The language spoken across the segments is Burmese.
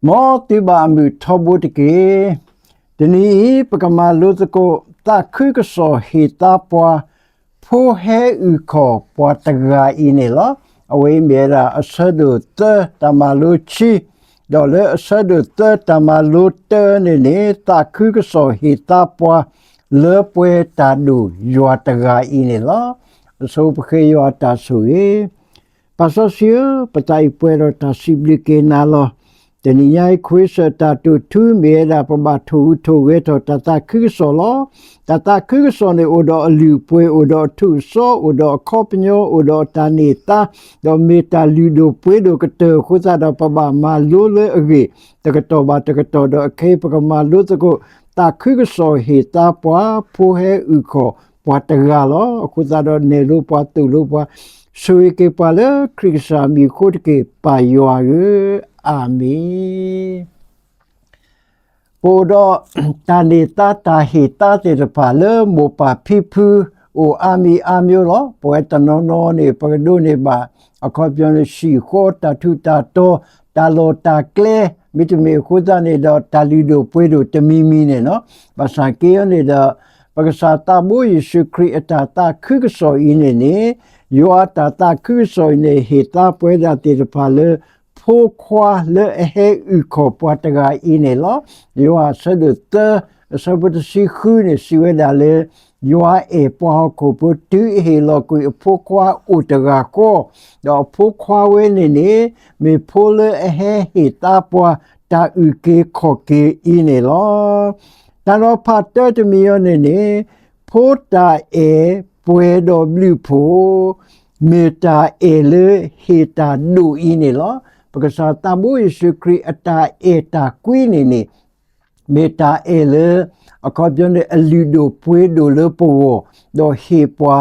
မောတိဘာမီထဘုတကေတနီပကမာလုစကိုတာခိကဆောဟီတာပွားဖိုဟဲဥခောပွားတဂါအင်းလောအဝေးမြေရာအဆဒုတတမလုချီဒေါ်လေအဆဒုတတမလုတနေနေတာခိကဆောဟီတာပွားလေပွဲတာဒူယွာတဂါအင်းလောအစိုးပခေယွာတာဆူေပါဆစီပတိုင်ပွဲရတာစီဘလကေနာလောတနည်းခွေးစတာတူထူးမြေရာပမထူထူဝဲတော်တတခိဆောလောတတခိဆောနေအိုတော်အလူပွဲအိုတော်ထူဆောအိုတော်ခေါပညောအိုတော်တာနေတာဒေါ်မီတာလူဒိုပွဲဒိုကတေခုစားတော်ပပမာလိုလေအကြီးတကတော်ဘာတကတော်တော်အခေပကမာလို့တကိုတခိဆောဟေတာပွားဖိုဟဲဥခောပွားတကားလောခုစားတော်နေလို့ပွားတူလို့ပွားဆွေကေပါလေခရစ်စာမီခုတ်ကေပါယောရေအာမင်ပိုတော့တာနေတာတာဟီတာတေပါလေမောပါဖိဖူအိုအာမီအာမျိုးလောပွဲတနောနောနေပကဒုနေပါအခေါ်ပြောလို့ရှိခေါ်တာထုတာတော့တာလောတာကလေမိတမေခုဇာနေတော့တာလီဒိုပွဲတို့တမီမီနေနော်ဘာသာကေနေတော့ပကစားတာဘူယေရှုခရစ်အတာတာခိကဆောအင်းနေယောတာတာခိဆောနေဟေတာပွဲတာတေပါလေဖိုခွာလေဟဲဥခောပွားတကအင်းလောယောဆဒတဆဘတစီခုနေစီဝဲဒါလေယောအေပွားကိုပတူဟေလောကိုဖိုခွာဥတကကိုတော့ဖိုခွာဝဲနေမေဖိုလေဟဲဟေတာပွားတာဥကေခောကေအင်းလောတန်တော်ဖတ်တဲ့တမီယောနေဖိုတာအေပွဲတော်ဘလူဖိုမေတာအေလေဟေတာဒူအင်းလောပကစားတဘူယေရှုခရစ်အတာအေတာကွီနေမေတာအေလေအခေါ်ပြောတဲ့အလူဒိုပွေးဒိုလေပိုဒိုဟေပွာ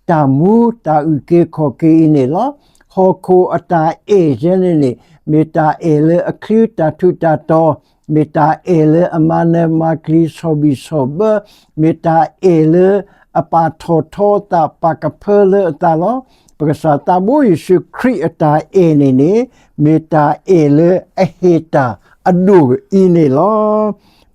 တာမူတာဥကေခောကေနေလောဟောခိုအတာအေဂျန်နေမေတာအေလေအခရတာထုတာတော်မေတာအေလေအမနမကလီဆိုဘီဆိုဘမေတာအေလေအပါထောထောတာပကဖလေတာလောပကစားတဘူယေရှုခရစ်အတာအေနေမေတာအေလေအဟေတာအဒူအင်းနေလော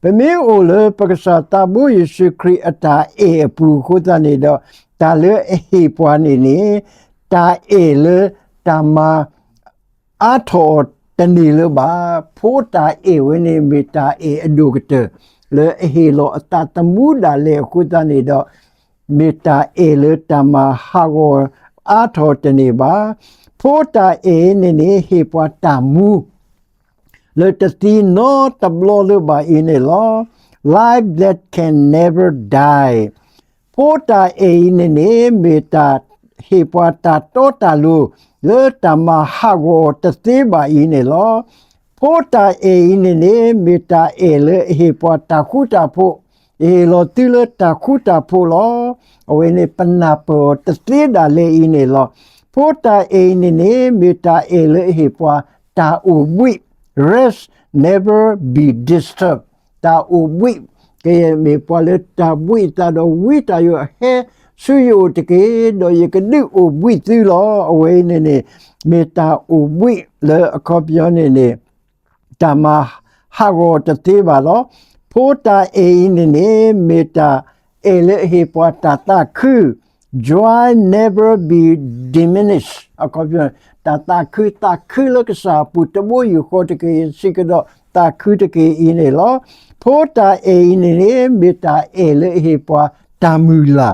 ပမေအိုလေပကစားတဘူယေရှုခရစ်အတာအေပူခိုတာနေတော့တာလေအဟေပွားနေတာအေလေတာမာအာထောတနေလေပါဖိုးတာအေဝနေမေတာအေအဒူကတလေအဟေလောအတတမှုဒါလေခိုတာနေတော့မေတာအေလေတာမာဟာဂောအာထောတနေပါဖိုးတာအေနေဟေပွားတာမူလေတတိနောတဘလောလေပါအင်းလော life that can never die ဖိုးတာအေနေမေတာဟေပွားတာတောတာလူလေတမဟာဂောတသေးပါအင်းလောဖိုးတာအေနေမေတာအေလေဟေပွားတာခုတာဖို့အေလောတိလတာခုတာဖို့လောအဝေနေပနာပေါ်တသေးတာလေအင်းလောဖိုးတာအေနေမေတာအေလေဟေပွားတာအိုဝိ rest never be disturbed တာအိုဝိကေမေပွားလေတာဝိတာတော့ဝိတာယောဟဲဆွေယိုတကေတော့ယကဒုအိုဝိသီလောအဝေနေမေတာအိုဝိလေအခေါ်ပြောနေတမဟာဂောတသေးပါလောဖိုးတာအေနေမေတာအေလေဟေပွားတာတာခု joy never be diminished အခေါ်ပြောတာခုလကစားပုတမိုးယူခေါ်တကေစိကတော့တာခုတကေအင်းလေလောဖိုးတာအေနေမေတာအေလေဟေပွားတာမူလာ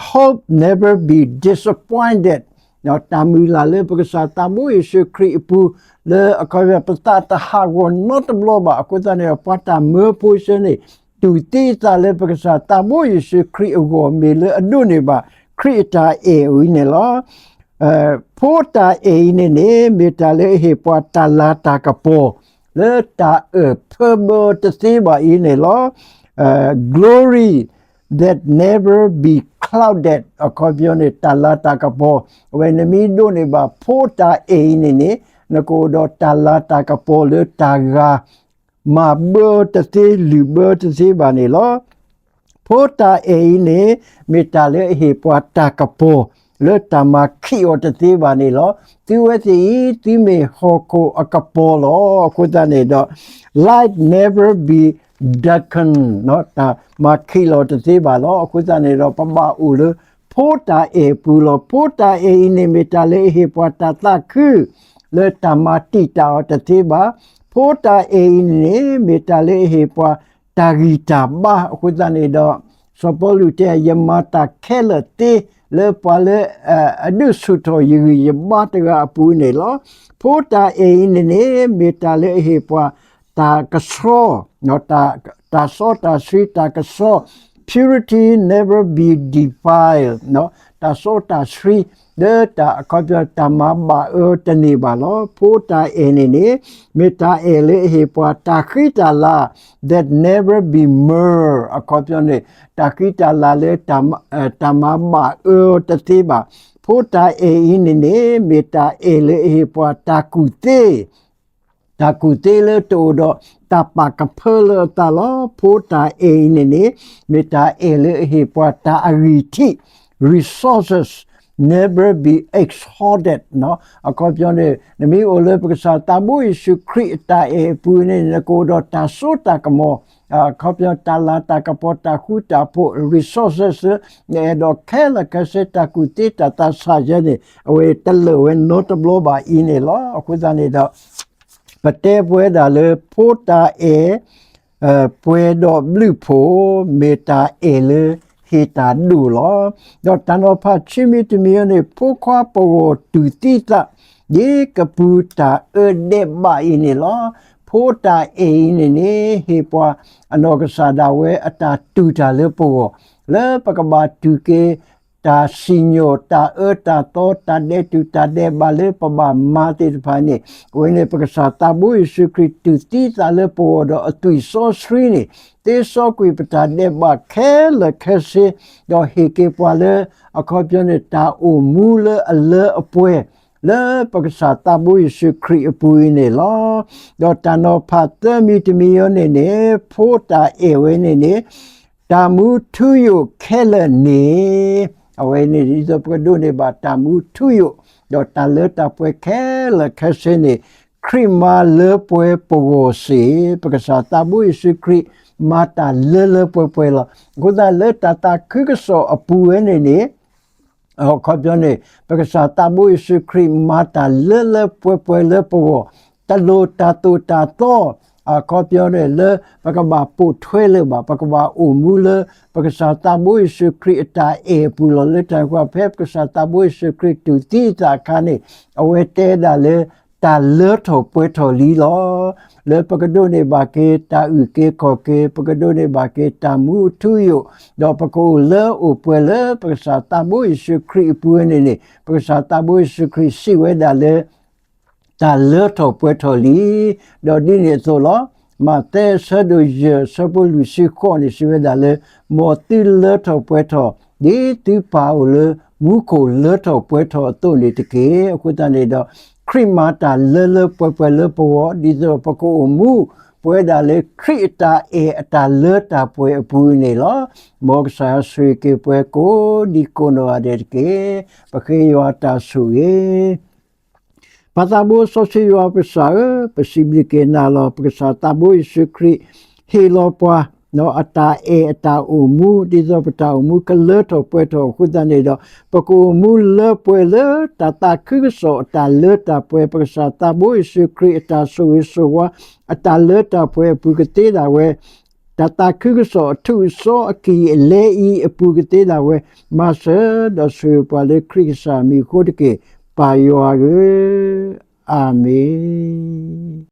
hope never be disappointed နော်တာမူလာလေပကစားတာမိုးယေရှုခရစ်ပူလေအခေါ်ပြပတာတဟာဂော not blow ပါအခုတည်းပတ်တာမေပိုရှင်နေတူတီတာလေပကစားတာမိုးယေရှုခရစ်ကိုမေလေအဒုနေပါခရစ်တာအေဝိနေလောဖိုးတာအေနေမေတာလေဟေပွားတာလာတာကပေါ်လေတာဖဘောတစီပါအင်းနေလော glory that never be clouded အခေါ်ပြောနေတာလာတာကပေါ်ဝယ်နမီဒိုနေပါဖိုးတာအေနေနကိုတော့တာလာတာကပေါ်လေတာဂါမာဘောတစီလူဘောတစီပါနေလောဖိုးတာအေနေမေတာလေဟေပွားတာကပေါ် le tamaki o te te ba ni lo tu e ti me hoko akapolo ko ta ne do light never be darkened no ta maki lo te te ba lo ko ta ne do pa ba u le pota e pulo pota e ini metale he pota ta ku le tamati ta o te te ba pota e ini metale he po tarita ba ko ta ne do sopolu te yamata kele te le pale adu suto yiri yamata ga pu ne lo pota e ini ne metale he po ta kaso no ta so ta sri ta kaso purity never be defiled no ta so ta sri de ta akapya tamaba tani ba lo pota enene meta ele he pa ta khita la that never be mur akapya ne ta khita la le tamaba tati ba pota enene meta ele he pa ta kute ta kutele todo tapa kapele talo pota enene meta ele he pota ariti resources never be exhausted no akopyone nemi ole peksa tabu isu krita e pune ne kodo ta sota kamo akopyo tala ta kapota huta po resources ne do kela kaseta kutita ta sajene we talo we notable ba ine lo akuzane da pate pueda le pota e puedo blupo meta ele hita dulo do tano pa chimit mione pokwa po tutita ye kaputa de ba ini lo pota e ini ne hepa anogasa we ata tuta le po le pakaba tuke ta sinyo ta ta to ta de tu ta de bale pa ba ma te pa ne wene pakasa ta bu isu kritu ti ta le po do tu so sri ni te so kui pata de ba ke le kese do heke pa le akopyo ne ta o mu le le apwe le pakasa ta bu isu kri apu ne lo do ta no pa te mi te mi ne ne po ta e we ne ta mu tu yo kele ne awe ni dizo padu ne ba tamu tuyo do ta le ta pwe ke le kese ne krima le pwe pogo se pakasa tabu isu kri mata le pwe la goda le ta kuso apu ne o kopjone pakasa tabu isu kri mata le pwe le pogo talo tato tato akopyone le pakaba pu thwele ba pakaba umule pakasa tabu isu krita e pulo le ta kwa phep kasa tabu isu kritu ti ta kane awete da le ta le tho pwe tho li lo le pakado ne ba ke ta u ke ko ke pakado ne ba ke ta mu tu yo do pako le o pwe le pakasa tabu isu kri pu ne pakasa tabu isu kri si we da le ta le tho pwe tho li do di ne so lo ma te sa do je sa po lu si ko ni si we da le mo ti le tho pwe tho di ti pa o le mu ko le tho pwe tho to ni te ke ku ta ne do krima ta le pwe le po di zo pa ko mu pwe da le krita e ta le ta pwe pu ne lo mo sa su ke pwe ko di ko no ade ke pa ke yo ta su ye Patabu sosiyo apesa possibile na lo presa tabu isukri hilo pa no ata umu dizo pata umu kaleto pueto kudane do poko umu le puele tata kuso ta leta pue presa tabu isukri ta suwa ata leta pue pukete da we tata kuso tu so ki lei pukete da we masa da su pa le krisa mi kodike Payoage. Amen.